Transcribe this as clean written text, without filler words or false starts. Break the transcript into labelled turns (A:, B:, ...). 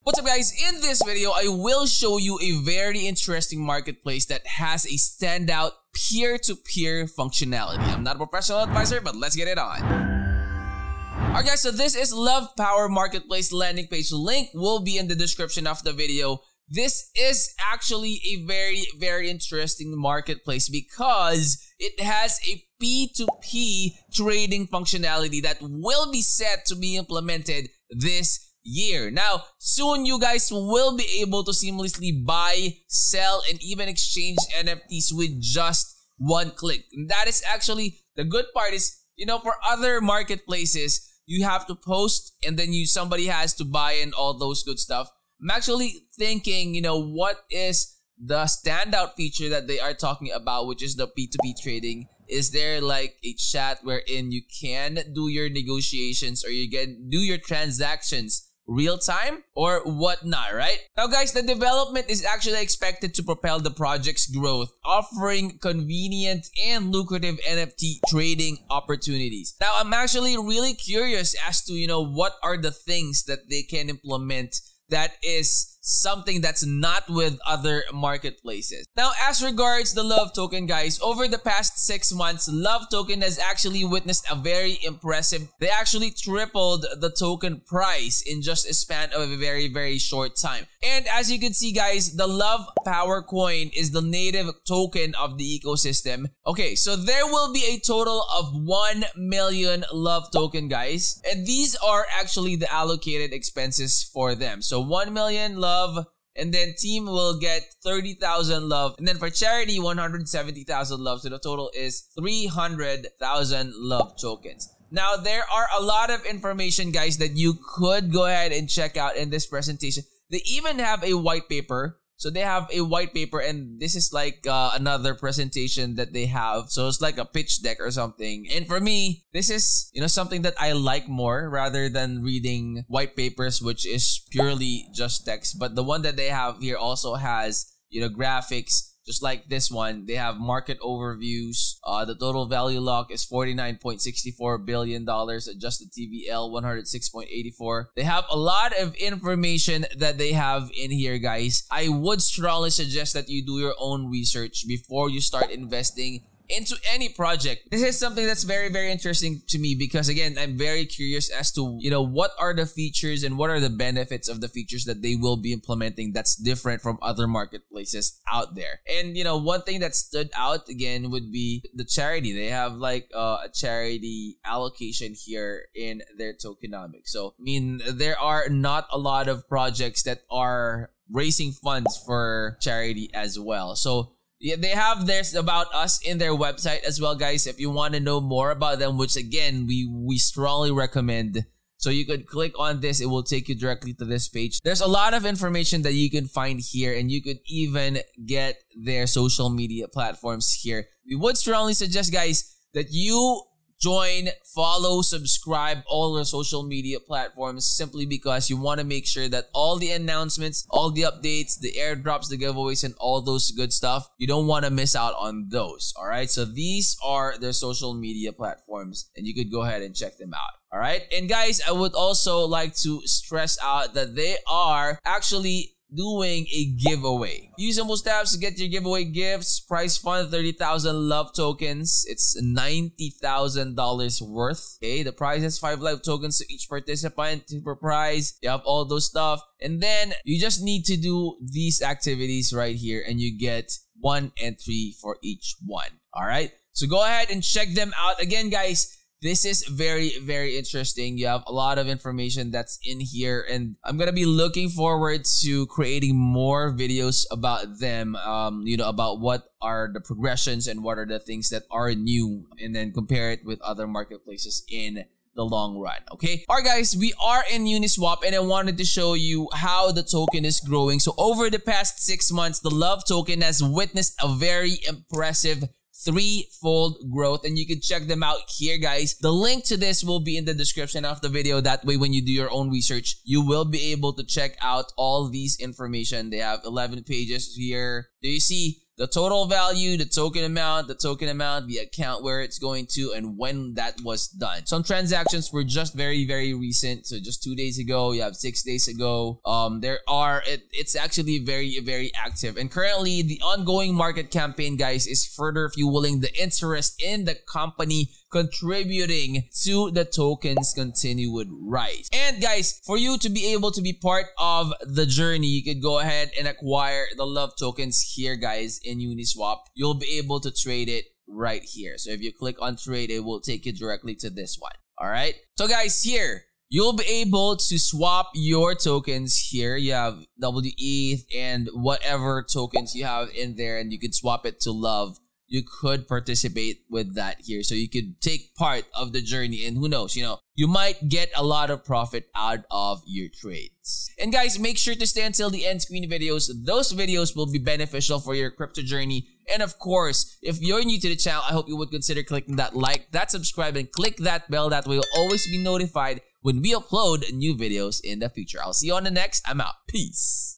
A: What's up guys, in this video I will show you a very interesting marketplace that has a standout peer-to-peer functionality. I'm not a professional advisor, but let's get it on. Alright guys, so this is Love Power Marketplace landing page. Link will be in the description of the video. This is actually a very interesting marketplace because it has a P2P trading functionality that will be set to be implemented this year. Now, soon you guys will be able to seamlessly buy, sell, and even exchange NFTs with just one click. And that is actually the good part is, for other marketplaces, you have to post and then somebody has to buy and all those good stuff. I'm actually thinking, what is the standout feature that they are talking about, which is the P2P trading. Is there like a chat wherein you can do your negotiations or you can do your transactions real time or whatnot, right? Now guys, the development is actually expected to propel the project's growth, offering convenient and lucrative NFT trading opportunities. Now I'm actually really curious as to, what are the things that they can implement that is something that's not with other marketplaces. Now, as regards the Love token, guys, over the past 6 months, Love token has actually witnessed a very impressive. They actually tripled the token price in just a span of a very short time. And as you can see, guys, the Love Power coin is the native token of the ecosystem. Okay, so there will be a total of 1 million Love token, guys, and these are actually the allocated expenses for them. So 1 million Love, and then team will get 30,000 Love, and then for charity 170,000 Love, so the total is 300,000 Love tokens. Now there are a lot of information, guys, that you could go ahead and check out in this presentation. They even have a white paper. So they have a white paper, and this is like another presentation that they have. So it's like a pitch deck or something. And for me, this is, something that I like more rather than reading white papers, which is purely just text. But the one that they have here also has, graphics. Just like this one, they have market overviews. The total value lock is $49.64 billion. Adjusted TVL 106.84. They have a lot of information that they have in here, guys. I would strongly suggest that you do your own research before you start investing into any project. This is something that's very interesting to me because, again, I'm very curious as to, what are the features and what are the benefits of the features that they will be implementing that's different from other marketplaces out there. And, one thing that stood out, again, would be the charity. They have like a charity allocation here in their tokenomics. So, there are not a lot of projects that are raising funds for charity as well. So, yeah, they have this about us in their website as well, guys. If you want to know more about them, which again, we strongly recommend. So you could click on this. It will take you directly to this page. There's a lot of information that you can find here, and you could even get their social media platforms here. We would strongly suggest, guys, that you join, follow, subscribe all the social media platforms simply because you want to make sure that all the announcements, all the updates, the airdrops, the giveaways, and all those good stuff, you don't want to miss out on those. All right. So these are their social media platforms and you could go ahead and check them out. All right. And guys, I would also like to stress out that they are actually doing a giveaway. Use simple steps to get your giveaway gifts. Prize fund 30,000 Love tokens. It's $90,000 worth. Okay, the prize has 5 Love tokens to each participant per prize. You have all those stuff, and then you just need to do these activities right here, and you get 1 entry for each one. All right, so go ahead and check them out. Again, guys, this is very interesting. You have a lot of information that's in here, and I'm gonna be looking forward to creating more videos about them, about what are the progressions and what are the things that are new, and then compare it with other marketplaces in the long run. Okay, alright guys, we are in Uniswap, and I wanted to show you how the token is growing. So over the past 6 months, the Love token has witnessed a very impressive 3-fold growth, and you can check them out here, guys. The link to this will be in the description of the video. That way, when you do your own research, you will be able to check out all these information. They have 11 pages here. Do you see the total value, the token amount, the account where it's going to, and when that was done. Some transactions were just very, very recent. So just 2 days ago, you have 6 days ago. It's actually very, very active. And currently, the ongoing market campaign, guys, is further fueling the interest in the company, contributing to the token's continued rise. And guys, for you to be able to be part of the journey, you could go ahead and acquire the love tokens here, guys, in Uniswap. You'll be able to trade it right here. So if you click on trade, it will take you directly to this one. All right. So guys, here, you'll be able to swap your tokens here. You have WETH and whatever tokens you have in there, and you could swap it to love. You could participate with that here. So you could take part of the journey, and who knows, you might get a lot of profit out of your trades. And guys, make sure to stay until the end screen videos. Those videos will be beneficial for your crypto journey. And of course, if you're new to the channel, I hope you would consider clicking that like, that subscribe, and click that bell. That way you'll always be notified when we upload new videos in the future. I'll see you on the next. I'm out. Peace.